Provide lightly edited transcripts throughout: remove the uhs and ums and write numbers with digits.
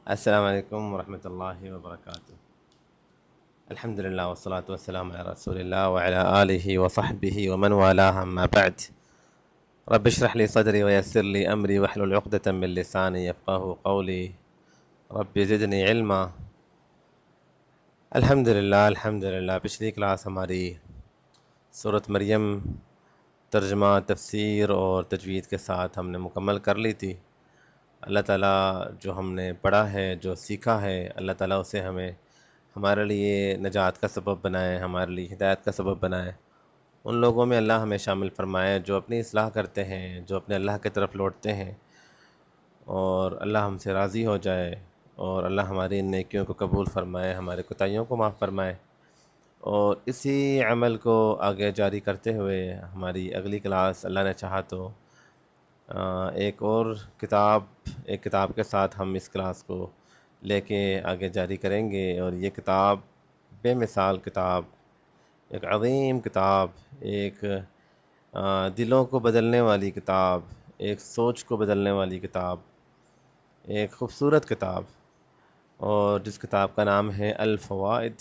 السلام عليكم ورحمة الله وبركاته. الحمد لله والصلاة والسلام على رسول الله وعلى آله وصحبه ومن والاه، أما بعد. رب اشرح لي صدري ويسر لي أمري واحلل عقدة من لساني يفقه قولي. رب زدني علما. الحمد للہ پچھلی کلاس ہماری سورۃ مریم ترجمہ، تفسیر اور تجوید کے ساتھ ہم نے مکمل کر لی تھی۔ اللہ تعالیٰ جو ہم نے پڑھا ہے، جو سیکھا ہے، اللہ تعالیٰ اسے ہمارے لیے نجات کا سبب بنائے، ہمارے لیے ہدایت کا سبب بنائے۔ ان لوگوں میں اللہ ہمیں شامل فرمائے جو اپنی اصلاح کرتے ہیں، جو اپنے اللہ کی طرف لوٹتے ہیں، اور اللہ ہم سے راضی ہو جائے، اور اللہ ہماری ان نیکیوں کو قبول فرمائے، ہمارے کوتاہیوں کو معاف فرمائے۔ اور اسی عمل کو آگے جاری کرتے ہوئے ہماری اگلی کلاس اللہ نے چاہا تو ایک اور ایک کتاب کے ساتھ ہم اس کلاس کو لے کے آگے جاری کریں گے۔ اور یہ کتاب بے مثال کتاب، ایک عظیم کتاب، ایک دلوں کو بدلنے والی کتاب، ایک سوچ کو بدلنے والی کتاب، ایک خوبصورت کتاب، اور جس کتاب کا نام ہے الفوائد۔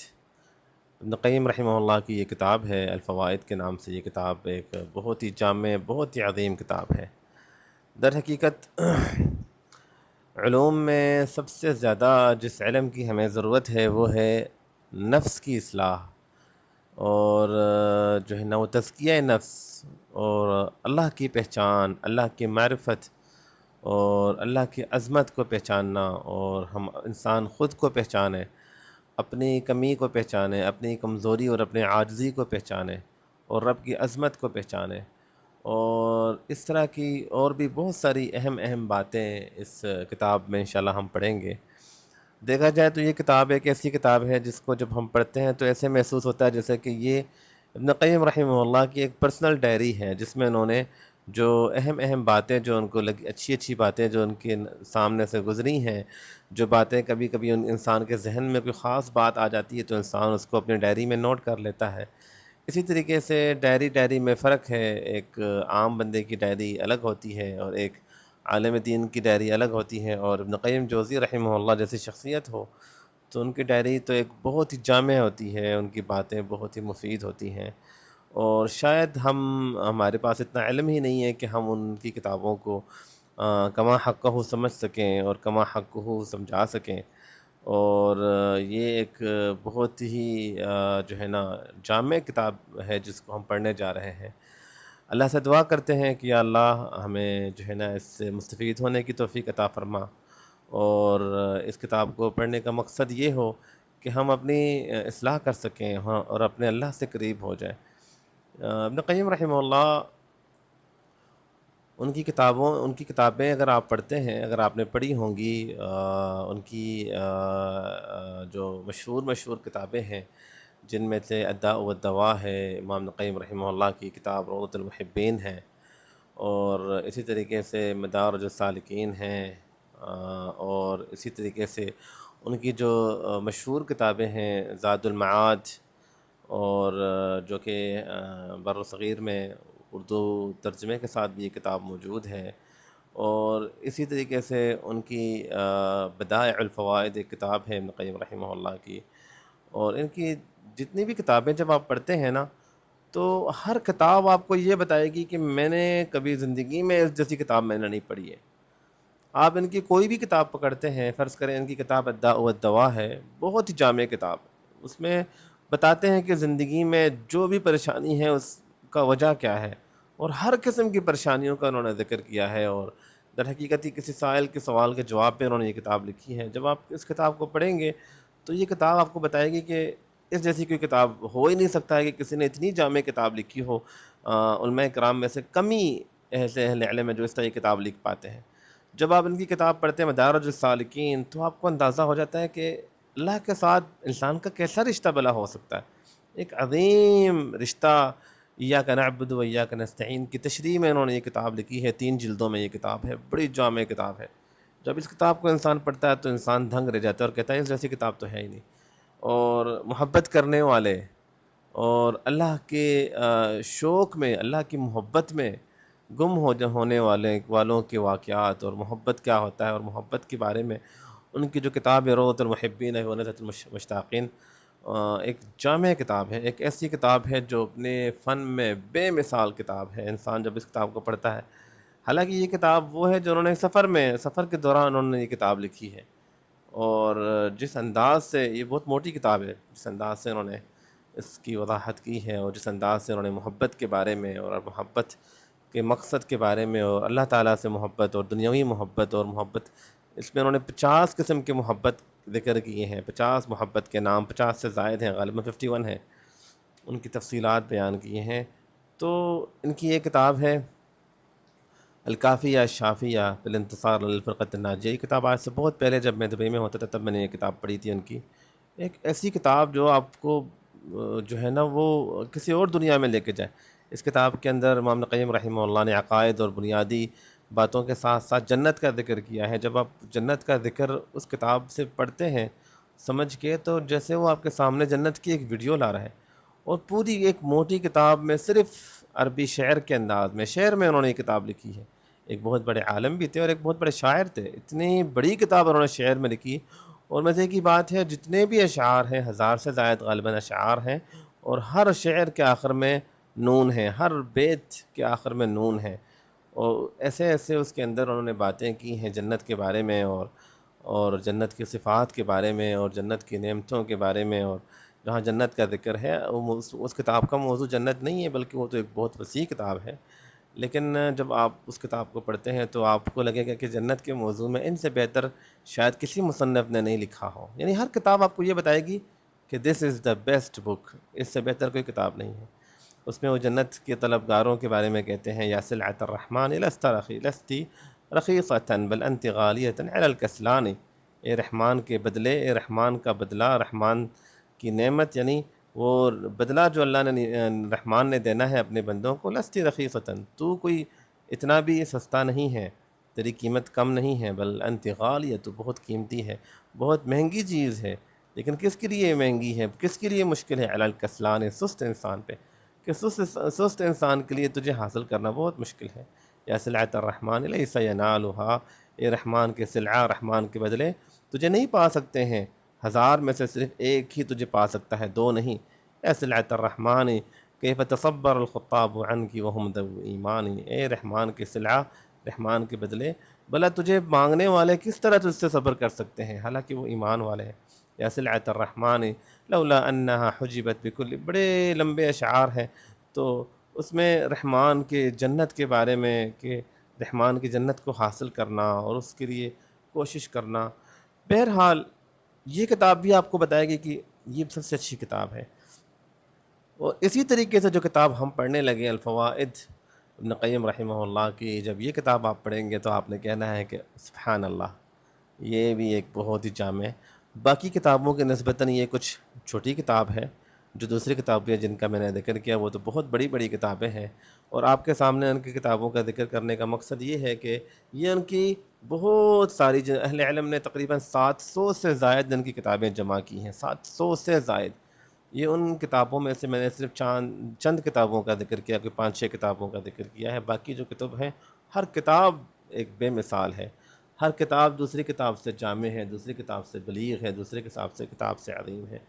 ابن قیم رحمہ اللہ کی یہ کتاب ہے، الفوائد کے نام سے یہ کتاب ایک بہت ہی جامع، بہت ہی عظیم کتاب ہے۔ در حقیقت علوم میں سب سے زیادہ جس علم کی ہمیں ضرورت ہے وہ ہے نفس کی اصلاح، اور جو ہے نا وہ تزکیہ نفس، اور اللہ کی پہچان، اللہ کی معرفت، اور اللہ کی عظمت کو پہچاننا، اور ہم انسان خود کو پہچانے، اپنی کمی کو پہچانے، اپنی کمزوری اور اپنے عاجزی کو پہچانے، اور رب کی عظمت کو پہچانے، اور اس طرح کی اور بھی بہت ساری اہم باتیں اس کتاب میں انشاءاللہ ہم پڑھیں گے۔ دیکھا جائے تو یہ کتاب ایک ایسی کتاب ہے جس کو جب ہم پڑھتے ہیں تو ایسے محسوس ہوتا ہے جیسے کہ یہ ابن قیم رحمہ اللہ کی ایک پرسنل ڈائری ہے، جس میں انہوں نے جو اہم باتیں جو ان کو لگی، اچھی باتیں جو ان کے سامنے سے گزری ہیں، جو باتیں کبھی کبھی ان انسان کے ذہن میں کوئی خاص بات آ جاتی ہے تو انسان اس کو اپنی ڈائری میں نوٹ کر لیتا ہے۔ اسی طریقے سے ڈائری میں فرق ہے، ایک عام بندے کی ڈائری الگ ہوتی ہے اور ایک عالم دین کی ڈائری الگ ہوتی ہے، اور ابن قیم جوزی رحمہ اللہ جیسی شخصیت ہو تو ان کی ڈائری تو ایک بہت ہی جامع ہوتی ہے، ان کی باتیں بہت ہی مفید ہوتی ہیں، اور شاید ہمارے پاس اتنا علم ہی نہیں ہے کہ ہم ان کی کتابوں کو کما حقہ سمجھ سکیں اور کما حقہ سمجھا سکیں۔ اور یہ ایک بہت ہی جو ہے نا جامع کتاب ہے جس کو ہم پڑھنے جا رہے ہیں۔ اللہ سے دعا کرتے ہیں کہ یا اللہ ہمیں جو ہے نا اس سے مستفید ہونے کی توفیق عطا فرما، اور اس کتاب کو پڑھنے کا مقصد یہ ہو کہ ہم اپنی اصلاح کر سکیں، ہاں، اور اپنے اللہ سے قریب ہو جائیں۔ ابن قیم رحمہ اللہ، ان کی کتابیں اگر آپ پڑھتے ہیں، اگر آپ نے پڑھی ہوں گی، ان کی جو مشہور کتابیں ہیں جن میں سے الداء والدواء ہے، امام ابن قیم رحمہ اللہ کی کتاب روضۃ المحبین ہے، اور اسی طریقے سے مدارج السالکین ہیں، اور اسی طریقے سے ان کی جو مشہور کتابیں ہیں زاد المعاد، اور جو کہ بر صغیر میں اردو ترجمے کے ساتھ بھی یہ کتاب موجود ہے، اور اسی طریقے سے ان کی بدائع الفوائد ایک کتاب ہے ابن قیم رحمہ اللہ کی۔ اور ان کی جتنی بھی کتابیں جب آپ پڑھتے ہیں نا تو ہر کتاب آپ کو یہ بتائے گی کہ میں نے کبھی زندگی میں اس جیسی کتاب میں نے نہیں پڑھی ہے۔ آپ ان کی کوئی بھی کتاب پکڑتے ہیں، فرض کریں ان کی کتاب الداء والدواء ہے، بہت ہی جامع کتاب، اس میں بتاتے ہیں کہ زندگی میں جو بھی پریشانی ہے اس کا وجہ کیا ہے، اور ہر قسم کی پریشانیوں کا انہوں نے ذکر کیا ہے، اور در حقیقت ہی کسی سائل کے سوال کے جواب پہ انہوں نے یہ کتاب لکھی ہے۔ جب آپ اس کتاب کو پڑھیں گے تو یہ کتاب آپ کو بتائے گی کہ اس جیسی کوئی کتاب ہو ہی نہیں سکتا ہے کہ کسی نے اتنی جامع کتاب لکھی ہو۔ علماء کرام میں سے کم ہی ایسے اہل علم ہیں جو اس طرح کی کتاب لکھ پاتے ہیں۔ جب آپ ان کی کتاب پڑھتے ہیں مدارج السالکین تو آپ کو اندازہ ہو جاتا ہے کہ اللہ کے ساتھ انسان کا کیسا رشتہ بلا ہو سکتا ہے، ایک عظیم رشتہ۔ ایاک نعبد و ایاک نستعین کی تشریح میں انہوں نے یہ کتاب لکھی ہے، 3 جلدوں میں یہ کتاب ہے، بڑی جامع کتاب ہے۔ جب اس کتاب کو انسان پڑھتا ہے تو انسان دھنگ رہ جاتا ہے اور کہتا ہے اس جیسی کتاب تو ہے ہی نہیں۔ اور محبت کرنے والے اور اللہ کے شوق میں، اللہ کی محبت میں گم ہونے والوں کے واقعات، اور محبت کیا ہوتا ہے اور محبت کے بارے میں ان کی جو کتاب ہے روضۃ المحبین و نزہۃ المشتاقین، ایک جامع کتاب ہے، ایک ایسی کتاب ہے جو اپنے فن میں بے مثال کتاب ہے۔ انسان جب اس کتاب کو پڑھتا ہے، حالانکہ یہ کتاب وہ ہے جو انہوں نے سفر کے دوران انہوں نے یہ کتاب لکھی ہے، اور جس انداز سے یہ بہت موٹی کتاب ہے، جس انداز سے انہوں نے اس کی وضاحت کی ہے، اور جس انداز سے انہوں نے محبت کے بارے میں اور محبت کے مقصد کے بارے میں اور اللہ تعالیٰ سے محبت اور دنیاوی محبت اور محبت، اس میں انہوں نے 50 قسم کے محبت ذکر کیے ہیں، 50 محبت کے نام، 50 سے زائد ہیں، غالباً 51 ہیں، ان کی تفصیلات بیان کیے ہیں۔ تو ان کی یہ کتاب ہے الکافیہ الشافیہ فی الانتصار للفرقۃ الناجیہ۔ یہ کتاب آج سے بہت پہلے جب میں دبئی میں ہوتا تھا تب میں نے یہ کتاب پڑھی تھی ان کی۔ ایک ایسی کتاب جو آپ کو جو ہے نا وہ کسی اور دنیا میں لے کے جائے۔ اس کتاب کے اندر امام ابن قیم رحمہ اللہ نے عقائد اور بنیادی باتوں کے ساتھ ساتھ جنت کا ذکر کیا ہے۔ جب آپ جنت کا ذکر اس کتاب سے پڑھتے ہیں سمجھ کے، تو جیسے وہ آپ کے سامنے جنت کی ایک ویڈیو لا رہا ہے، اور پوری ایک موٹی کتاب میں صرف عربی شعر کے انداز میں، شعر میں انہوں نے یہ کتاب لکھی ہے۔ ایک بہت بڑے عالم بھی تھے اور ایک بہت بڑے شاعر تھے، اتنی بڑی کتاب انہوں نے شعر میں لکھی۔ اور مزے کی بات ہے جتنے بھی اشعار ہیں، 1000 سے زائد غالباً اشعار ہیں، اور ہر شعر کے آخر میں نون ہے، ہر بیت کے آخر میں نون ہے، اور ایسے ایسے اس کے اندر انہوں نے باتیں کی ہیں جنت کے بارے میں، اور جنت کی صفات کے بارے میں، اور جنت کی نعمتوں کے بارے میں، اور جہاں جنت کا ذکر ہے اس کتاب کا موضوع جنت نہیں ہے، بلکہ وہ تو ایک بہت وسیع کتاب ہے۔ لیکن جب آپ اس کتاب کو پڑھتے ہیں تو آپ کو لگے گا کہ جنت کے موضوع میں ان سے بہتر شاید کسی مصنف نے نہیں لکھا ہو۔ یعنی ہر کتاب آپ کو یہ بتائے گی کہ دس از دا بیسٹ بک، اس سے بہتر کوئی کتاب نہیں ہے۔ اس میں وہ جنت کے طلبگاروں کے بارے میں کہتے ہیں، یا سلعۃ الرحمن لستی رخیصۃ بل انت غالیۃ علی الکسلان، اے رحمان کے بدلے، اے رحمان کا بدلہ، رحمان کی نعمت، یعنی وہ بدلہ جو اللہ نے رحمان نے دینا ہے اپنے بندوں کو، لستی رخیصۃ، تو کوئی اتنا بھی سستا نہیں ہے، تیری قیمت کم نہیں ہے، بل انت غالیہ، تو بہت قیمتی ہے، بہت مہنگی چیز ہے۔ لیکن کس کے لیے مہنگی ہے، کس کے لیے مشکل ہے؟ علی الکسلان، سست انسان پہ، کہ سست انسان کے لیے تجھے حاصل کرنا بہت مشکل ہے۔ یا سلعۃ الرحمن لیس ینالھا، اے رحمان کے سلعہ، رحمان کے بدلے تجھے نہیں پا سکتے ہیں، 1000 میں سے صرف ایک ہی تجھے پا سکتا ہے، 2 نہیں۔ یا سلعۃ الرحمن کیف تصبر الخطاب عنک وہم ذو ایمان، اے رحمان کے سلعہ، رحمان کے بدلے بھلا تجھے مانگنے والے کس طرح تجھ سے صبر کر سکتے ہیں، حالانکہ وہ ایمان والے ہیں۔ یا سلعۃ الرحمن لولا انہا حجبت بکل، بڑے لمبے اشعار ہیں، تو اس میں رحمان کے جنت کے بارے میں، کہ رحمان کی جنت کو حاصل کرنا اور اس کے لیے کوشش کرنا۔ بہرحال یہ کتاب بھی آپ کو بتائے گی کہ یہ سب سے اچھی کتاب ہے۔ اور اسی طریقے سے جو کتاب ہم پڑھنے لگے الفوائد ابن قیم رحمہ اللہ کی، جب یہ کتاب آپ پڑھیں گے تو آپ نے کہنا ہے کہ سبحان اللہ، یہ بھی ایک بہت ہی جامع، باقی کتابوں کے نسبتاً یہ کچھ چھوٹی کتاب ہے۔ جو دوسری کتابیں جن کا میں نے ذکر کیا وہ تو بہت بڑی بڑی کتابیں ہیں، اور آپ کے سامنے ان کی کتابوں کا ذکر کرنے کا مقصد یہ ہے کہ یہ ان کی بہت ساری اہل علم نے تقریباً 700 سے زائد ان کی کتابیں جمع کی ہیں، 700 سے زائد۔ یہ ان کتابوں میں سے میں نے صرف چند کتابوں کا ذکر کیا، کوئی 5-6 کتابوں کا ذکر کیا ہے، باقی جو کتب ہیں ہر کتاب ایک بے مثال ہے، ہر کتاب دوسری کتاب سے جامع ہے، دوسری کتاب سے بلیغ ہے، دوسری کتاب سے عظیم ہے،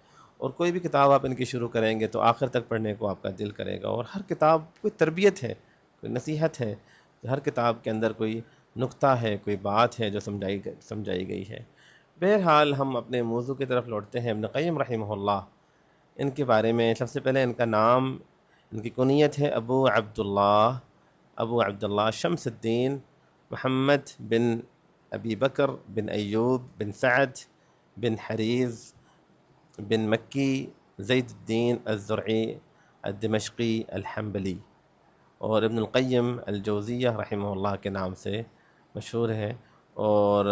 اور کوئی بھی کتاب آپ ان کی شروع کریں گے تو آخر تک پڑھنے کو آپ کا دل کرے گا، اور ہر کتاب کوئی تربیت ہے، کوئی نصیحت ہے، ہر کتاب کے اندر کوئی نقطہ ہے، کوئی بات ہے جو سمجھائی گئی ہے۔ بہرحال ہم اپنے موضوع کی طرف لوٹتے ہیں۔ ابن قیم رحمہ اللہ، ان کے بارے میں سب سے پہلے ان کا نام، ان کی کنیت ہے ابو عبداللہ شمس الدین محمد بن ابی بکر بن ایوب بن سعد بن حریز بن مکی زید الدین الزرعی الدمشقی الحنبلی، اور ابن القیم الجوزیہ رحمہ اللہ کے نام سے مشہور ہے۔ اور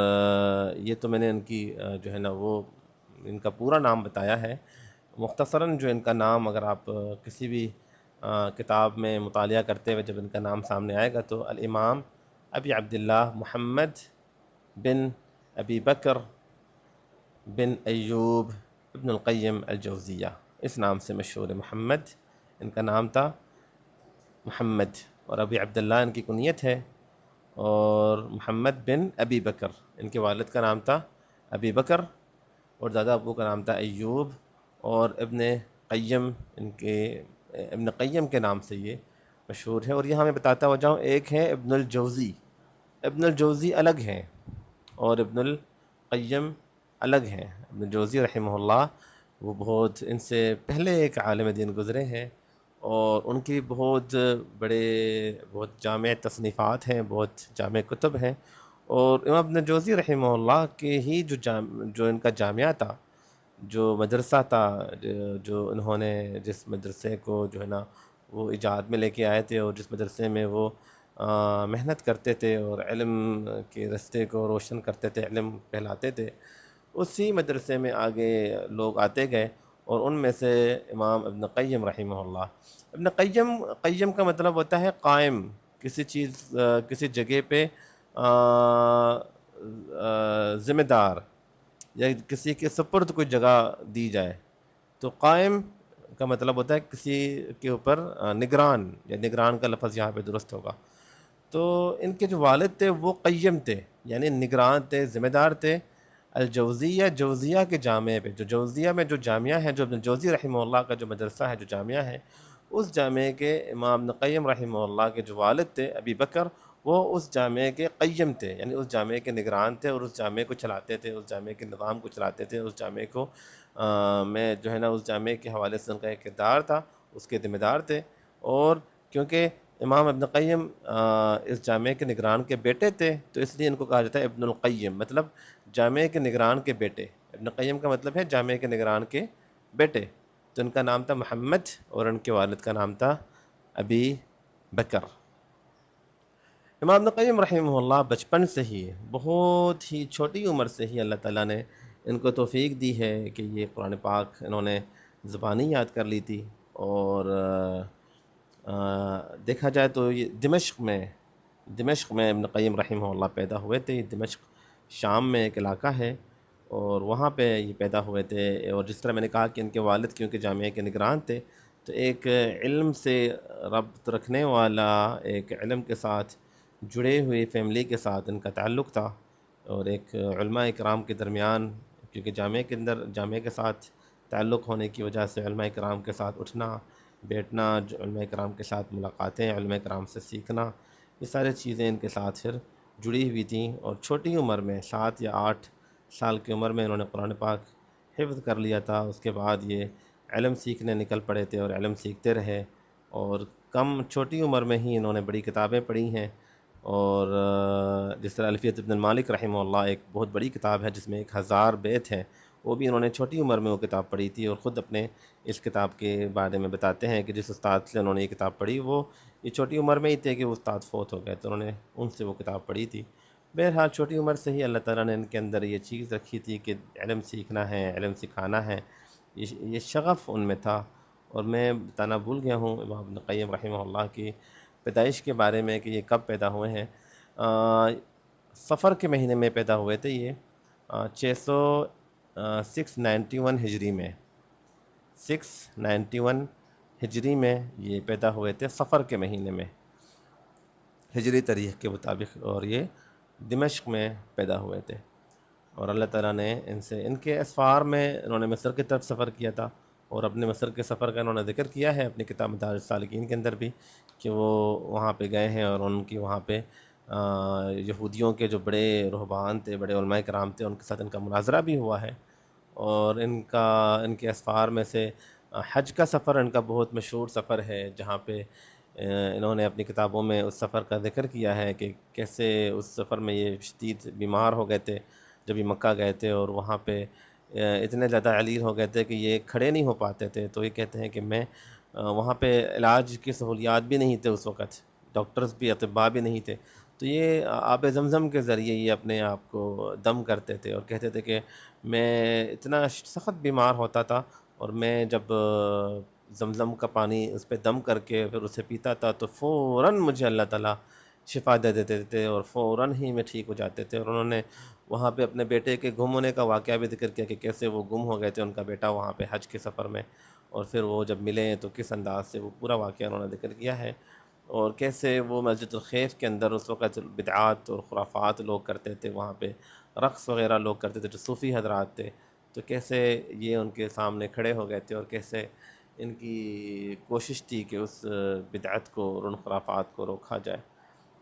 یہ تو میں نے ان کی جو ہے نا وہ ان کا پورا نام بتایا ہے، مختصراً جو ان کا نام اگر آپ کسی بھی کتاب میں مطالعہ کرتے ہوئے جب ان کا نام سامنے آئے گا تو الامام ابی عبداللہ محمد بن ابی بکر بن ایوب ابن القیم الجوزیہ، اس نام سے مشہور ہے۔ محمد ان کا نام تھا محمد، اور ابی عبداللہ ان کی کنیت ہے، اور محمد بن ابی بکر ان کے والد کا نام تھا ابی بکر، اور دادا ابو کا نام تھا ایوب، اور ابن قیم، ان کے ابن قیم کے نام سے یہ مشہور ہے۔ اور یہاں میں بتاتا ہوا جاؤں، ایک ہے ابن الجوزی، ابن الجوزی الگ ہیں اور ابن القیم الگ ہیں۔ ابن الجوزی رحمہ اللہ وہ بہت ان سے پہلے ایک عالم دین گزرے ہیں، اور ان کی بہت جامع تصنیفات ہیں، بہت جامع کتب ہیں۔ اور امام ابن جوزی رحمہ اللہ کے ہی جو ان کا جامعہ تھا، جو مدرسہ تھا، جو انہوں نے جس مدرسے کو جو ہے نا وہ ایجاد میں لے کے آئے تھے، اور جس مدرسے میں وہ محنت کرتے تھے اور علم کے رستے کو روشن کرتے تھے، علم پھیلاتے تھے، اسی مدرسے میں آگے لوگ آتے گئے، اور ان میں سے امام ابن قیم رحمہ اللہ۔ ابن قیم کا مطلب ہوتا ہے قائم، کسی جگہ پہ ذمہ دار، یا کسی کے سپرد کوئی جگہ دی جائے، تو قائم کا مطلب ہوتا ہے کسی کے اوپر نگران، یا نگران کا لفظ یہاں پہ درست ہوگا۔ تو ان کے جو والد تھے وہ قیم تھے، یعنی نگران تھے، ذمہ دار تھے۔ جوزیہ کے جامعہ پہ، جو جوزیہ میں جو جامعہ ہے، جو ابن جوزی رحمہ اللہ کا جو مدرسہ ہے، جو جامعہ ہے، اس جامعہ کے امام ابن قیم رحمہ اللہ کے جو والد تھے ابی بکر، وہ اس جامعہ کے قیم تھے، یعنی اس جامعہ کے نگران تھے، اور اس جامعہ کو چلاتے تھے، اس جامعہ کے نظام کو چلاتے تھے، اس جامعہ کو میں جو ہے نا اس جامعہ کے حوالے سے ان کا ایک کردار تھا، اس کے ذمہ دار تھے۔ اور کیونکہ امام ابن قیم اس جامعہ کے نگران کے بیٹے تھے، تو اس لیے ان کو کہا جاتا ہے ابن القیم، مطلب جامعہ کے نگران کے بیٹے۔ ابن قیم کا مطلب ہے جامعہ کے نگران کے بیٹے۔ تو ان کا نام تھا محمد، اور ان کے والد کا نام تھا ابی بکر۔ امام ابن قیم رحمہ اللہ بچپن سے ہی، بہت ہی چھوٹی عمر سے ہی اللہ تعالیٰ نے ان کو توفیق دی ہے کہ یہ قرآن پاک انہوں نے زبانی یاد کر لی تھی۔ اور دیکھا جائے تو یہ دمشق میں ابن قیم رحمہ اللہ پیدا ہوئے تھے۔ دمشق شام میں ایک علاقہ ہے، اور وہاں پہ یہ پیدا ہوئے تھے۔ اور جس طرح میں نے کہا کہ ان کے والد کیونکہ جامعہ کے نگران تھے، تو ایک علم سے ربط رکھنے والا، ایک علم کے ساتھ جڑے ہوئے فیملی کے ساتھ ان کا تعلق تھا۔ اور ایک علماء اکرام کے درمیان، کیونکہ جامعہ کے ساتھ تعلق ہونے کی وجہ سے علماء اکرام کے ساتھ اٹھنا بیٹھنا، علماء اکرام کے ساتھ ملاقاتیں، علماء اکرام سے سیکھنا، یہ سارے چیزیں ان کے ساتھ پھر جڑی ہوئی تھیں۔ اور چھوٹی عمر میں 7 یا 8 سال کی عمر میں انہوں نے قرآن پاک حفظ کر لیا تھا۔ اس کے بعد یہ علم سیکھنے نکل پڑے تھے، اور علم سیکھتے رہے، اور چھوٹی عمر میں ہی انہوں نے بڑی کتابیں پڑھی ہیں۔ اور جس طرح الفیۃ ابن المالک رحمہ اللہ ایک بہت بڑی کتاب ہے، جس میں 1000 بیت ہیں، وہ بھی انہوں نے چھوٹی عمر میں وہ کتاب پڑھی تھی۔ اور خود اپنے اس کتاب کے بارے میں بتاتے ہیں کہ جس استاد سے انہوں نے یہ کتاب پڑھی، وہ یہ چھوٹی عمر میں ہی تھے کہ وہ استاد فوت ہو گئے، تو انہوں نے ان سے وہ کتاب پڑھی تھی۔ بہرحال چھوٹی عمر سے ہی اللہ تعالیٰ نے ان کے اندر یہ چیز رکھی تھی کہ علم سیکھنا ہے، علم سکھانا ہے، یہ شغف ان میں تھا۔ اور میں بتانا بھول گیا ہوں امام ابن قیم رحمہ اللہ کی پیدائش کے بارے میں کہ یہ کب پیدا ہوئے ہیں۔ صفر کے مہینے میں پیدا ہوئے تھے یہ، 691 ہجری میں، 691 ہجری میں یہ پیدا ہوئے تھے، صفر کے مہینے میں ہجری تاریخ کے مطابق، اور یہ دمشق میں پیدا ہوئے تھے۔ اور اللہ تعالیٰ نے ان کے اسفار میں انہوں نے مصر کی طرف سفر کیا تھا، اور اپنے مصر کے سفر کا انہوں نے ذکر کیا ہے اپنی کتاب مدارج السالکین کے اندر بھی، کہ وہ وہاں پہ گئے ہیں، اور ان کی وہاں پہ یہودیوں کے جو بڑے رہبان تھے، بڑے علماء کرام تھے، ان کے ساتھ ان کا مناظرہ بھی ہوا ہے۔ اور ان کے اسفار میں سے حج کا سفر ان کا بہت مشہور سفر ہے، جہاں پہ انہوں نے اپنی کتابوں میں اس سفر کا ذکر کیا ہے کہ کیسے اس سفر میں یہ شدید بیمار ہو گئے تھے جب یہ مکہ گئے تھے، اور وہاں پہ اتنے زیادہ علیر ہو گئے تھے کہ یہ کھڑے نہیں ہو پاتے تھے۔ تو یہ کہتے ہیں کہ میں وہاں پہ علاج کی سہولیات بھی نہیں تھے اس وقت، ڈاکٹرز بھی، اطباء بھی نہیں تھے، تو یہ آب زمزم کے ذریعے یہ اپنے آپ کو دم کرتے تھے، اور کہتے تھے کہ میں اتنا سخت بیمار ہوتا تھا، اور میں جب زمزم کا پانی اس پہ دم کر کے پھر اسے پیتا تھا، تو فوراً مجھے اللہ تعالیٰ شفا دے دیتے تھے، اور فوراً ہی میں ٹھیک ہو جاتے تھے۔ اور انہوں نے وہاں پہ اپنے بیٹے کے گم ہونے کا واقعہ بھی ذکر کیا کہ کیسے وہ گم ہو گئے تھے، ان کا بیٹا وہاں پہ حج کے سفر میں، اور پھر وہ جب ملے تو کس انداز سے وہ پورا واقعہ انہوں نے ذکر کیا ہے، اور کیسے وہ مسجد الخیف کے اندر اس وقت بدعات اور خرافات لوگ کرتے تھے، وہاں پہ رقص وغیرہ لوگ کرتے تھے جو صوفی حضرات تھے، تو کیسے یہ ان کے سامنے کھڑے ہو گئے تھے اور کیسے ان کی کوشش تھی کہ اس بدعت کو اور ان خرافات کو روکا جائے۔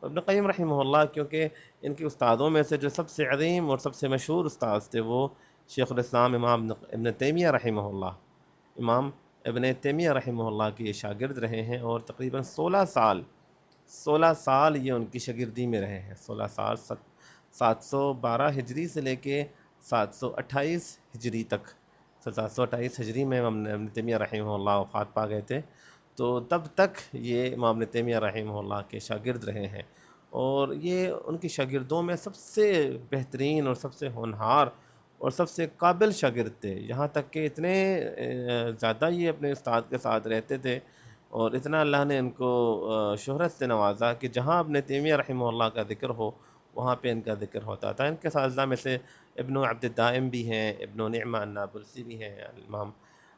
ابن قیم رحمہ اللہ کیونکہ ان کے استادوں میں سے جو سب سے عظیم اور سب سے مشہور استاد تھے وہ شیخ الاسلام امام ابن تیمیہ رحمہ اللہ، امام ابن تیمیہ رحمہ اللہ کے یہ شاگرد رہے ہیں، اور تقریباً 16 سال یہ ان کی شاگردی میں رہے ہیں۔ 16 سال 712 ہجری سے لے کے 728 ہجری تک، 728 ہجری میں امام ابن تیمیہ رحمہ اللہ وفات پا گئے تھے، تو تب تک یہ امام ابن تیمیہ رحمہ اللہ کے شاگرد رہے ہیں، اور یہ ان کے شاگردوں میں سب سے بہترین اور سب سے ہونہار اور سب سے قابل شاگرد تھے، یہاں تک کہ اتنے زیادہ یہ اپنے استاد کے ساتھ رہتے تھے، اور اتنا اللہ نے ان کو شہرت سے نوازا کہ جہاں ابن تیمیہ رحمہ اللہ کا ذکر ہو وہاں پہ ان کا ذکر ہوتا تھا۔ ان کے اساتذہ میں سے ابن عبد الدائم بھی ہیں، ابن نعمہ النابلسی بھی ہیں، امام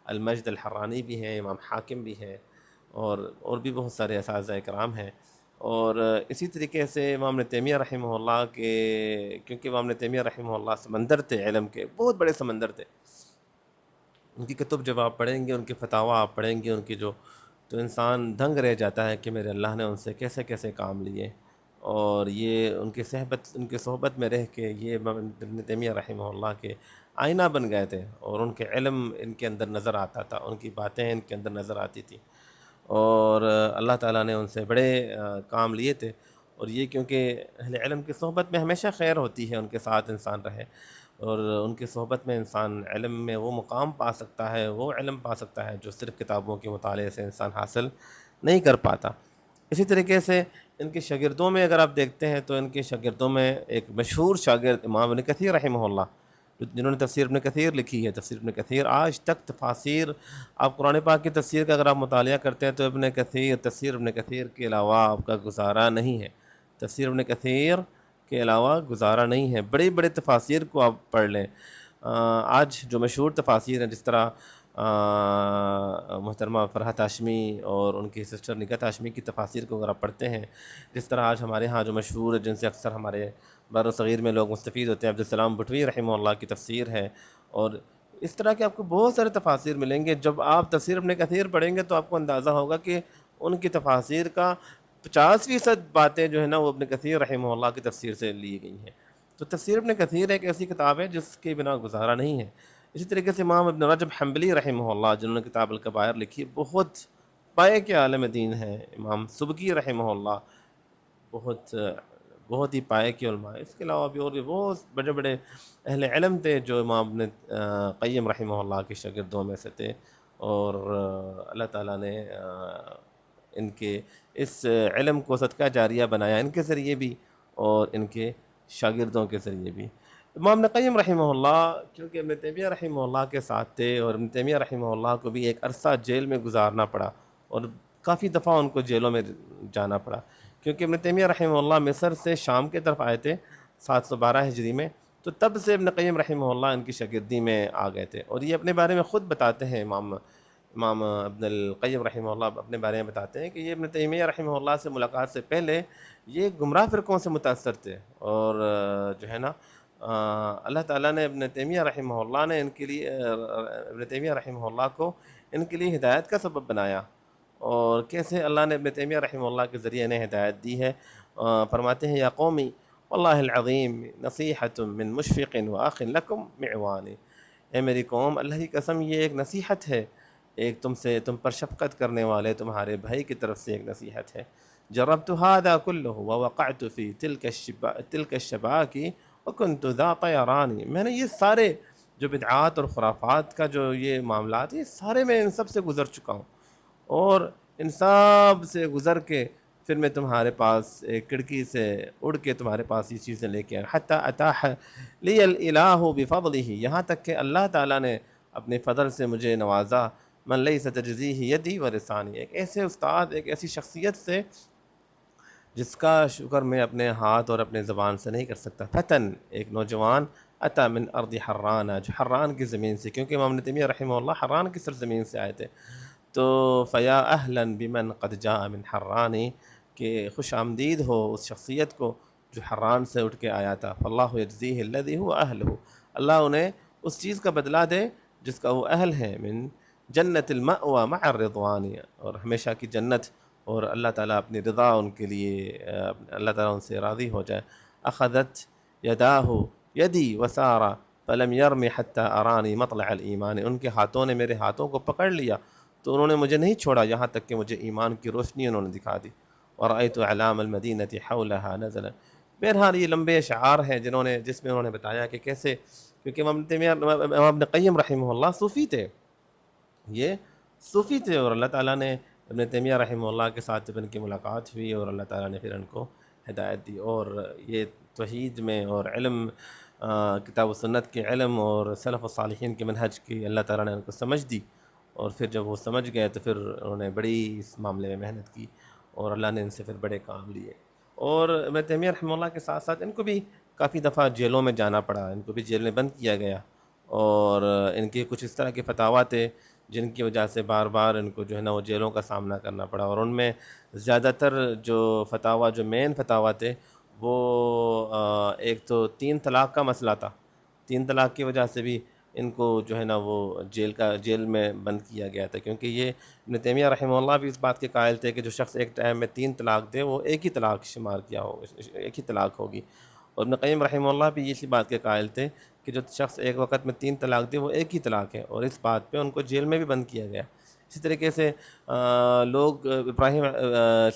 المجد الحرانی بھی ہیں، امام حاکم بھی ہیں، اور بھی بہت سارے اساتذہ کرام ہیں۔ اور اسی طریقے سے امام ابن تیمیہ رحمہ اللہ کے، کیونکہ امام ابن تیمیہ رحمہ اللہ سمندر تھے علم کے، بہت بڑے سمندر تھے، ان کی کتب جب آپ پڑھیں گے، ان کے فتاویٰ آپ پڑھیں گے ان کی جو، تو انسان دنگ رہ جاتا ہے کہ میرے اللہ نے ان سے کیسے کیسے کام لیے، اور یہ ان کی صحبت میں رہ کے یہ امام ابن تیمیہ رحمہ اللہ کے آئینہ بن گئے تھے، اور ان کے علم ان کے اندر نظر آتا تھا، ان کی باتیں ان کے اندر نظر آتی تھیں، اور اللہ تعالیٰ نے ان سے بڑے کام لیے تھے۔ اور یہ کیونکہ اہل علم کی صحبت میں ہمیشہ خیر ہوتی ہے، ان کے ساتھ انسان رہے، اور ان کی صحبت میں انسان علم میں وہ مقام پا سکتا ہے، وہ علم پا سکتا ہے جو صرف کتابوں کے مطالعے سے انسان حاصل نہیں کر پاتا۔ اسی طریقے سے ان کے شاگردوں میں اگر آپ دیکھتے ہیں تو ان کے شاگردوں میں ایک مشہور شاگرد امام ابن کثیر رحمہ اللہ، جنہوں نے تفسیر ابن کثیر لکھی ہے۔ تفسیر ابن کثیر آج تک تفاسیر، آپ قرآن پاک کی تفسیر کا اگر آپ مطالعہ کرتے ہیں تو تفسیر ابن کثیر کے علاوہ آپ کا گزارا نہیں ہے، تفسیر ابن کثیر کے علاوہ گزارا نہیں ہے۔ بڑے بڑے تفاسیر کو آپ پڑھ لیں، آج جو مشہور تفاسیر ہیں، جس طرح محترمہ فرحت ہاشمی اور ان کی سسٹر نگہت ہاشمی کی تفاسیر کو اگر آپ پڑھتے ہیں، جس طرح آج ہمارے ہاں جو مشہور ہے، جن سے اکثر ہمارے بر و صغیر میں لوگ مستفید ہوتے ہیں، عبدالسلام بھٹوی رحمہ اللہ کی تفسیر ہے، اور اس طرح کے آپ کو بہت سارے تفاسیر ملیں گے۔ جب آپ تفسیر ابن کثیر پڑھیں گے تو آپ کو اندازہ ہوگا کہ ان کی تفاسیر کا 50% باتیں جو ہے نا وہ ابن کثیر رحمہ اللہ کی تفسیر سے لی گئی ہیں۔ تو تفسیر ابن کثیر ایک ایسی کتاب ہے جس کے بنا گزارا نہیں ہے۔ اسی طریقے سے امام ابن رجب حنبلی رحمہ اللہ، جنہوں نے کتاب الکبائر لکھی، بہت پائے کے عالم دین ہیں۔ امام سبکی رحمہ اللہ بہت بہت ہی پائے کے علماء ہیں۔ اس کے علاوہ بھی اور بھی بہت بڑے بڑے اہل علم تھے جو امام ابن قیم رحمہ اللہ کے شاگردوں میں سے تھے، اور اللہ تعالیٰ نے ان کے اس علم کو صدقہ جاریہ بنایا، ان کے ذریعے بھی اور ان کے شاگردوں کے ذریعے بھی۔ امام ابن قیم رحمہ اللہ کیونکہ ابن تیمیہ رحمہ اللہ کے ساتھ تھے، اور ابن تیمیہ رحمہ اللہ کو بھی ایک عرصہ جیل میں گزارنا پڑا، اور کافی دفعہ ان کو جیلوں میں جانا پڑا، کیونکہ ابن تیمیہ رحمہ اللہ مصر سے شام کی طرف آئے تھے 712 ہجری میں، تو تب سے ابن قیم رحمہ اللہ ان کی شاگردی میں آ گئے تھے، اور یہ اپنے بارے میں خود بتاتے ہیں۔ امام ابن القیم رحمہ اللہ اپنے بارے میں بتاتے ہیں کہ یہ ابن تیمیہ رحمہ اللہ سے ملاقات سے پہلے یہ گمراہ فرقوں سے متاثر تھے، اور جو ہے نا اللہ تعالیٰ نے ابن تیمیہ رحمہ اللہ نے ان کے لیے ابن تیمیہ رحمہ اللہ کو ان کے لیے ہدایت کا سبب بنایا، اور کیسے اللہ نے ابن تیمیہ رحمہ اللہ کے ذریعے انہیں ہدایت دی ہے۔ فرماتے ہیں، یا قومی واللہ العظیم نصیحۃ من مشفق واخ لکم معوان، اے میری قوم، اللہ کی قسم یہ ایک نصیحت ہے، ایک تم پر شفقت کرنے والے تمہارے بھائی کی طرف سے ایک نصیحت ہے۔ جربت هذا كله ووقعت في تلك الشباك وكنت ذا طيران، میں نے یہ سارے جو بدعات اور خرافات کا جو یہ معاملات ہیں، سارے میں ان سب سے گزر چکا ہوں، اور ان سب سے گزر کے پھر میں تمہارے پاس ایک کھڑکی سے اڑ کے تمہارے پاس یہ چیزیں لے کے آیا، حتی اتاح لی الالہ بفضلہ، یہاں تک کہ اللہ تعالیٰ نے اپنے فضل سے مجھے نوازا، من لیس تجزیہ یدی و لسانی، ایک ایسے استاد، ایک ایسی شخصیت سے جس کا شکر میں اپنے ہاتھ اور اپنے زبان سے نہیں کر سکتا۔ فتن، ایک نوجوان، اتا من ارض حران، جو حران کی زمین سے، کیونکہ امام ابن تیمیہ رحمہ اللہ حران کی سرزمین سے آئے تھے، تو فیا اہلا بمن قد جاء من حرانی، کہ خوش آمدید ہو اس شخصیت کو جو حران سے اٹھ کے آیا تھا، فاللہ یجزیہ الذی هو اہلہ، اللہ انہیں اس چیز کا بدلہ دے جس کا وہ اہل ہے، من جنت المأوى مع الرضوان، اور ہمیشہ کی جنت، اور اللہ تعالیٰ اپنی رضا ان کے لیے، اللہ تعالیٰ ان سے راضی ہو جائے۔ اخذت یداہ یدی وسارا فلم یرم حتی ارانی مطلع الایمان، ان کے ہاتھوں نے میرے ہاتھوں کو پکڑ لیا تو انہوں نے مجھے نہیں چھوڑا یہاں تک کہ مجھے ایمان کی روشنی انہوں نے دکھا دی۔ ورأیت اعلام المدینۃ حولها نزلا، بہرحال یہ لمبے اشعار ہیں جس میں انہوں نے بتایا کہ کیسے، کیونکہ امام ابن قیم رحمہ اللہ صوفی تھے، یہ صوفی تھے، اور اللہ تعالیٰ نے ابن تیمیہ رحمہ اللہ کے ساتھ جب ان کی ملاقات ہوئی اور اللہ تعالیٰ نے پھر ان کو ہدایت دی، اور یہ توحید میں اور علم، کتاب و سنت کے علم اور سلف و صالحین کے منہج کی اللہ تعالیٰ نے ان کو سمجھ دی، اور پھر جب وہ سمجھ گئے تو پھر انہوں نے بڑی اس معاملے میں محنت کی، اور اللہ نے ان سے پھر بڑے کام لیے۔ اور ابن تیمیہ رحمہ اللہ کے ساتھ ساتھ ان کو بھی کافی دفعہ جیلوں میں جانا پڑا، ان کو بھی جیل میں بند کیا گیا، اور ان کے کچھ اس طرح کے فتاویٰ تھے جن کی وجہ سے بار بار ان کو جو ہے نا وہ جیلوں کا سامنا کرنا پڑا، اور ان میں زیادہ تر جو فتاویٰ، جو مین فتاویٰ تھے، وہ ایک تو 3 طلاق کا مسئلہ تھا، 3 طلاق کی وجہ سے بھی ان کو جو ہے نا وہ جیل میں بند کیا گیا تھا، کیونکہ یہ ابن تیمیہ رحمہ اللہ بھی اس بات کے قائل تھے کہ جو شخص ایک ٹائم میں 3 طلاق دے وہ ایک ہی طلاق شمار کیا ہوگا، ایک ہی طلاق ہوگی، اور ابن قیم رحمہ اللہ بھی اسی بات کے قائل تھے کہ جو شخص ایک وقت میں 3 طلاق دے وہ ایک ہی طلاق ہے، اور اس بات پہ ان کو جیل میں بھی بند کیا گیا۔ اسی طریقے سے لوگ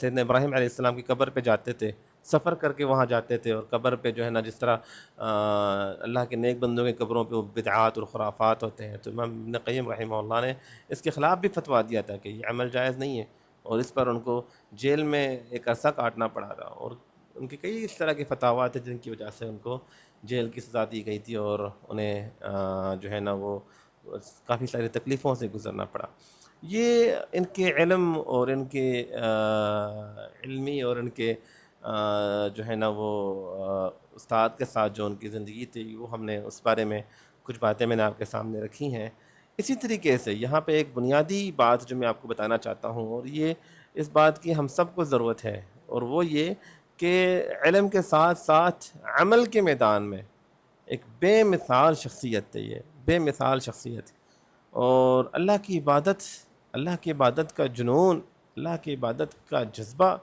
سیدنا ابراہیم علیہ السلام کی قبر پہ جاتے تھے، سفر کر کے وہاں جاتے تھے، اور قبر پہ جو ہے نا جس طرح اللہ کے نیک بندوں کی قبروں پہ وہ بدعات اور خرافات ہوتے ہیں، تو امام ابن قیم رحمہ اللہ نے اس کے خلاف بھی فتویٰ دیا تھا کہ یہ عمل جائز نہیں ہے، اور اس پر ان کو جیل میں ایک عرصہ کاٹنا پڑا تھا، اور ان کے کئی اس طرح کے فتاویٰ تھے جن کی وجہ سے ان کو جیل کی سزا دی گئی تھی، اور انہیں جو ہے نا وہ کافی ساری تکلیفوں سے گزرنا پڑا۔ یہ ان کے علم اور ان کے علمی اور ان کے جو ہے نا وہ استاد کے ساتھ جو ان کی زندگی تھی، وہ ہم نے اس بارے میں کچھ باتیں میں نے آپ کے سامنے رکھی ہیں۔ اسی طریقے سے یہاں پہ ایک بنیادی بات جو میں آپ کو بتانا چاہتا ہوں، اور یہ اس بات کی ہم سب کو ضرورت ہے، اور وہ یہ کہ علم کے ساتھ ساتھ عمل کے میدان میں ایک بے مثال شخصیت ہے، یہ بے مثال شخصیت، اور اللہ کی عبادت کا جنون، اللہ کی عبادت کا جذبہ،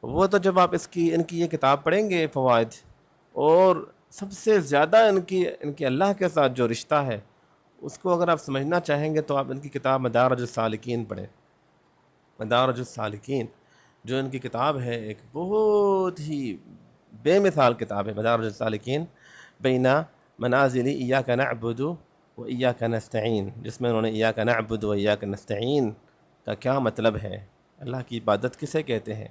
وہ تو جب آپ ان کی یہ کتاب پڑھیں گے فوائد، اور سب سے زیادہ ان کی اللہ کے ساتھ جو رشتہ ہے اس کو اگر آپ سمجھنا چاہیں گے تو آپ ان کی کتاب مدارج السالکین پڑھیں۔ مدارج السالکین جو ان کی کتاب ہے، ایک بہت ہی بے مثال کتاب ہے مدارج السالکین بین منازل ایاک نعبد و ایاک نستعین، جس میں انہوں نے ایاک نعبد و ایاک نستعین کا کیا مطلب ہے، اللہ کی عبادت کسے کہتے ہیں،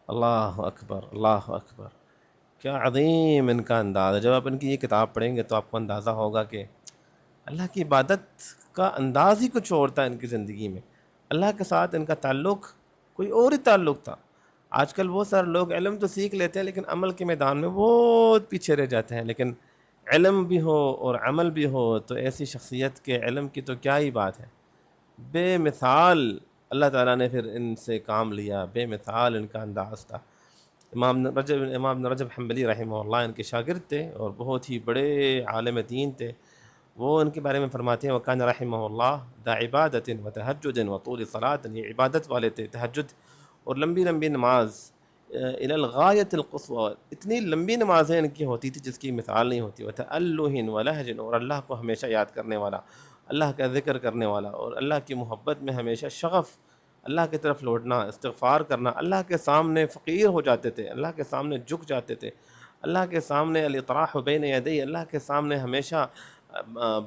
اللہ اکبر، اللہ اکبر، کیا عظیم ان کا انداز ہے۔ جب آپ ان کی یہ کتاب پڑھیں گے تو آپ کو اندازہ ہوگا کہ اللہ کی عبادت کا انداز ہی کچھ اور تھا ان کی زندگی میں، اللہ کے ساتھ ان کا تعلق کوئی اور ہی تعلق تھا۔ آج کل بہت سارے لوگ علم تو سیکھ لیتے ہیں لیکن عمل کے میدان میں بہت پیچھے رہ جاتے ہیں، لیکن علم بھی ہو اور عمل بھی ہو تو ایسی شخصیت کے علم کی تو کیا ہی بات ہے، بے مثال اللہ تعالیٰ نے پھر ان سے کام لیا، بے مثال ان کا انداز تھا۔ امام بن رجب حنبلی رحمہ اللہ ان کے شاگرد تھے اور بہت ہی بڑے عالم دین تھے، وہ ان کے بارے میں فرماتے ہیں وکان رحمہ اللہ دا عبادت و تہجد و طول صلاۃ، یہ عبادت والے تھے، تہجد اور لمبی لمبی نماز، الی الغایۃ القصویٰ، اتنی لمبی نمازیں ان کی ہوتی تھی جس کی مثال نہیں ہوتی، وتألہ و لہج، اور اللہ کو ہمیشہ یاد کرنے والا، اللہ کا ذکر کرنے والا، اور اللہ کی محبت میں ہمیشہ شغف، اللہ کی طرف لوٹنا، استغفار کرنا، اللہ کے سامنے فقیر ہو جاتے تھے، اللہ کے سامنے جھک جاتے تھے، اللہ کے سامنے الاطراح بین یدی، اللہ کے سامنے ہمیشہ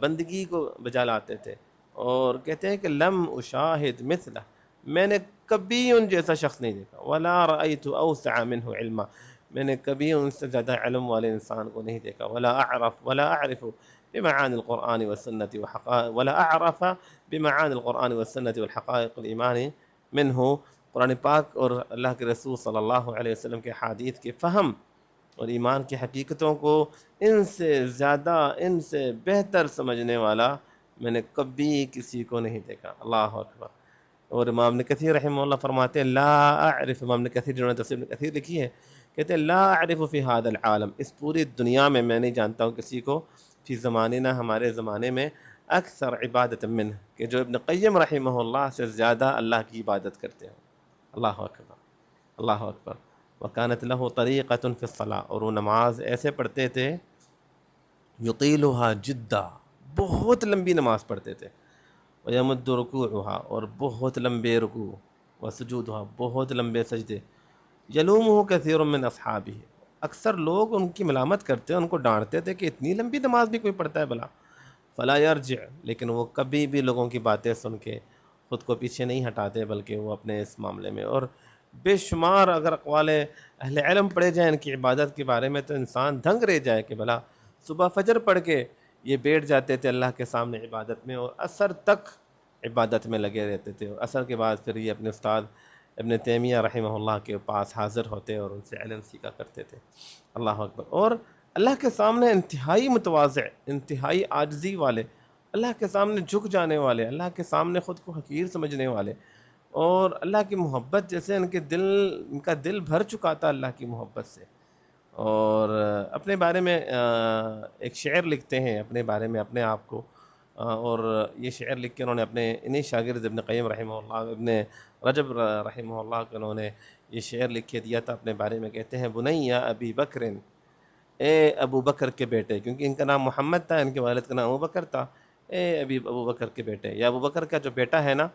بندگی کو بجا لاتے تھے، اور کہتے ہیں کہ لم اشاہد مثلہ، میں نے کبھی ان جیسا شخص نہیں دیکھا، ولا رأیت اوسع منہ علما، میں نے کبھی ان سے زیادہ علم والے انسان کو نہیں دیکھا، ولا اعرف بمعانی القرآن والسنة ولا اعرف بمعانی القرآن والسنة والحقائق الایمان منہ، قرآن پاک اور اللہ کے رسول صلی اللہ علیہ وسلم کے حدیث کے فہم اور ایمان کی حقیقتوں کو ان سے زیادہ، ان سے بہتر سمجھنے والا میں نے کبھی کسی کو نہیں دیکھا، اللہ اکبر۔ اور امام ابن کثیر رحمہ اللہ فرماتے ہیں لا اعرف، امام ابن کثیر جنہوں نے تفسیر ابن کثیر لکھی ہے، کہتے ہیں لا اعرف فی ھذا العالم، اس پوری دنیا میں میں نہیں جانتا ہوں کسی کو، فی زماننا ہمارے زمانے میں، اکثر عبادت منہ، کہ جو ابن قیم رحمہ اللہ سے زیادہ اللہ کی عبادت کرتے ہیں۔ اللہ اکبر، اللہ اکبر۔ وکانت لہ طریقۃ فی الصلاۃ، اور وہ نماز ایسے پڑھتے تھے، یطیلھا جدا، بہت لمبی نماز پڑھتے تھے، ویمد رکوعھا، اور بہت لمبے رکوع، وسجودھا، بہت لمبے سجدے، یلومہ کثیر من اصحابہ، اکثر لوگ ان کی ملامت کرتے ان کو ڈانٹتے تھے کہ اتنی لمبی نماز بھی کوئی پڑھتا ہے بھلا، فلا یرجع، لیکن وہ کبھی بھی لوگوں کی باتیں سن کے خود کو پیچھے نہیں ہٹاتے، بلکہ وہ اپنے اس معاملے میں، اور بے شمار اگر اقوال اہل علم پڑھے جائیں ان کی عبادت کے بارے میں تو انسان دھنگ رہ جائے کہ بھلا صبح فجر پڑھ کے یہ بیٹھ جاتے تھے اللہ کے سامنے عبادت میں، اور عصر تک عبادت میں لگے رہتے تھے، اور عصر کے بعد پھر یہ اپنے استاد ابن تیمیہ رحمہ اللہ کے پاس حاضر ہوتے اور ان سے علم سیکھا کرتے تھے۔ اللہ اکبر۔ اور اللہ کے سامنے انتہائی متواضع، انتہائی عاجزی والے، اللہ کے سامنے جھک جانے والے، اللہ کے سامنے خود کو حقیر سمجھنے والے، اور اللہ کی محبت جیسے ان کا دل بھر چکا تھا اللہ کی محبت سے۔ اور اپنے بارے میں ایک شعر لکھتے ہیں اپنے بارے میں اپنے آپ کو، اور یہ شعر لکھ کے انہوں نے اپنے انہی شاگرد ابن قیم رحمہ اللہ، ابن رجب رحمہ اللہ کو انہوں نے یہ شعر لکھ کے دیا تھا اپنے بارے میں، کہتے ہیں بنیا ابی بکر، اے ابو بکر کے بیٹے، کیونکہ ان کا نام محمد تھا، ان کے والد کا نام ابو بکر تھا، اے ابو بکر کے بیٹے، یا ابو بکر کا جو بیٹا ہے نا،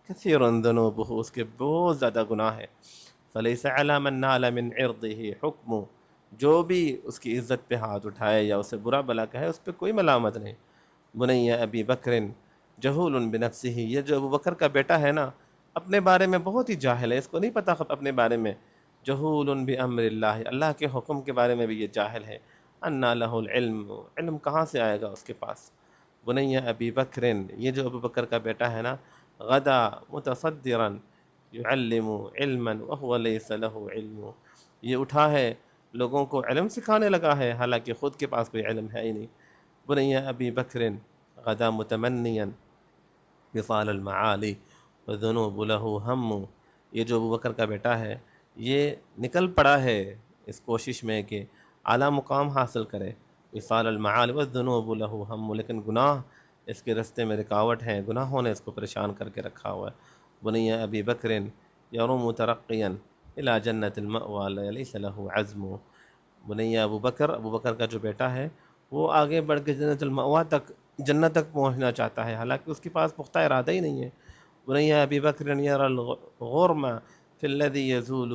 کثیر ذنوبہ، اس کے بہت زیادہ گناہ ہے، فلیس علی من نال من عرضہ حکم، جو بھی اس کی عزت پہ ہاتھ اٹھائے یا اسے برا بلا کہے اس پہ کوئی ملامت نہیں۔ بنیا ابی بکر جہول بنفسہ، یہ جو ابو بکر کا بیٹا ہے نا اپنے بارے میں بہت ہی جاہل ہے، اس کو نہیں پتہ اپنے بارے میں، جہول بامر اللہ، اللہ کے حکم کے بارے میں بھی یہ جاہل ہے، انا لہ العلم، علم کہاں سے آئے گا اس کے پاس۔ بنیا ابی بکر، یہ جو ابو بکر کا بیٹا ہے نا، غدا متصدرا یعلم علما وهو لیس لہ علم، یہ اٹھا ہے لوگوں کو علم سکھانے لگا ہے حالانکہ خود کے پاس کوئی علم ہے ہی نہیں۔ بنیا ابی بکر غدا متمنیا وصال المعالی وذنوب لہ ہم، یہ جو ابو بکر کا بیٹا ہے یہ نکل پڑا ہے اس کوشش میں کہ اعلیٰ مقام حاصل کرے، وصال المعالی والذنوب لہ ہم، لیکن گناہ اس کے رستے میں رکاوٹ ہیں، گناہوں نے اس کو پریشان کر کے رکھا ہوا ہے۔ بنیا ابی بکر یروم ترقیا الی جنت المأوی لیس لہ عزم، بنیا ابو بکر کا جو بیٹا ہے وہ آگے بڑھ کے جنت المأوی تک، جنت تک پہنچنا چاہتا ہے، حالانکہ اس کے پاس پختہ ارادہ ہی نہیں ہے۔ بنیا ابی بکر یری الغرم فی الذی یزول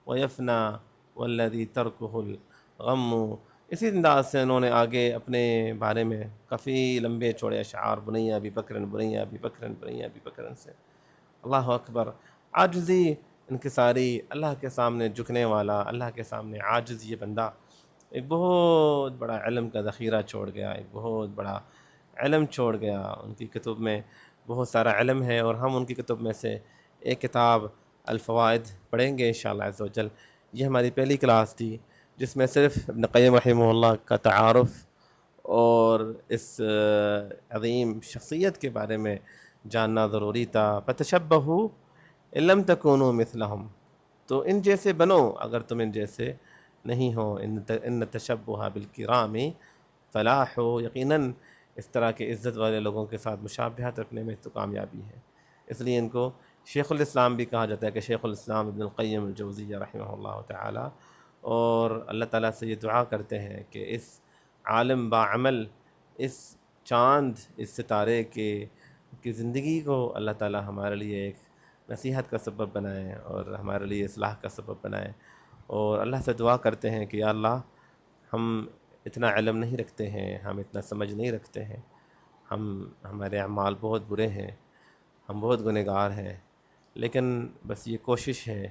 ویفنا والذی ترکہ الغم، اسی انداز سے انہوں نے آگے اپنے بارے میں کافی لمبے چوڑے اشعار بنیا ابی بکر بنیا ابی بکر بنیا ابی بکر سے۔ اللہ اکبر۔ عاجزی انکساری، اللہ کے سامنے جھکنے والا، اللہ کے سامنے عاجز یہ بندہ ایک بہت بڑا علم کا ذخیرہ چھوڑ گیا، ایک بہت بڑا علم چھوڑ گیا، ان کی کتب میں بہت سارا علم ہے، اور ہم ان کی کتب میں سے ایک کتاب الفوائد پڑھیں گے انشاءاللہ عز و جل۔ یہ ہماری پہلی کلاس تھی جس میں صرف ابن قیم رحمہ اللہ کا تعارف اور اس عظیم شخصیت کے بارے میں جاننا ضروری تھا۔ فتشبہوا ان لم تکونوا مثلہم، تو ان جیسے بنو اگر تم ان جیسے نہیں ہو، ان تشبہ بالکرام فلاح ہو، یقیناً اس طرح کے عزت والے لوگوں کے ساتھ مشابہت رکھنے میں تو کامیابی ہے۔ اس لیے ان کو شیخ الاسلام بھی کہا جاتا ہے کہ شیخ الاسلام ابن القیم الجوزیہ رحمہ اللہ تعالی، اور اللہ تعالیٰ سے یہ دعا کرتے ہیں کہ اس عالم باعمل، اس چاند، اس ستارے کی زندگی کو اللہ تعالیٰ ہمارے لیے ایک نصیحت کا سبب بنائے اور ہمارے لیے اصلاح کا سبب بنائے، اور اللہ سے دعا کرتے ہیں کہ یا اللہ ہم اتنا علم نہیں رکھتے ہیں، ہم اتنا سمجھ نہیں رکھتے ہیں، ہمارے اعمال بہت برے ہیں، ہم بہت گنہگار ہیں، لیکن بس یہ کوشش ہے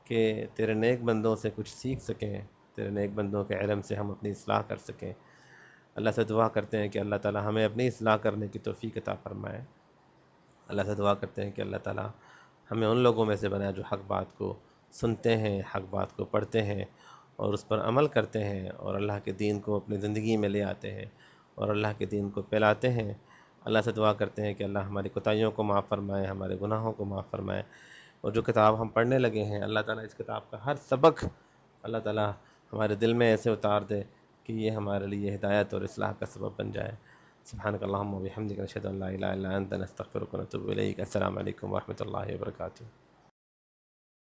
کہ تیرے نیک بندوں سے کچھ سیکھ سکیں، تیرے نیک بندوں کے علم سے ہم اپنی اصلاح کر سکیں۔ اللہ سے دعا کرتے ہیں کہ اللہ تعالیٰ ہمیں اپنی اصلاح کرنے کی توفیق عطا فرمائے۔ اللہ سے دعا کرتے ہیں کہ اللہ تعالیٰ ہمیں ان لوگوں میں سے بنائے جو حق بات کو سنتے ہیں، حق بات کو پڑھتے ہیں اور اس پر عمل کرتے ہیں، اور اللہ کے دین کو اپنی زندگی میں لے آتے ہیں اور اللہ کے دین کو پھیلاتے ہیں۔ اللہ سے دعا کرتے ہیں کہ اللہ ہماری کوتاہیوں کو معاف فرمائے، ہمارے گناہوں کو معاف فرمائے، اور جو کتاب ہم پڑھنے لگے ہیں اللہ تعالیٰ اس کتاب کا ہر سبق اللہ تعالیٰ ہمارے دل میں ایسے اتار دے کہ یہ ہمارے لیے ہدایت اور اصلاح کا سبب بن جائے. سبحانک اللہم و بحمدک نشہد ان لا الہ الا انت نستغفرک و نتوب الیک. السلام علیکم ورحمۃ اللہ وبرکاتہ.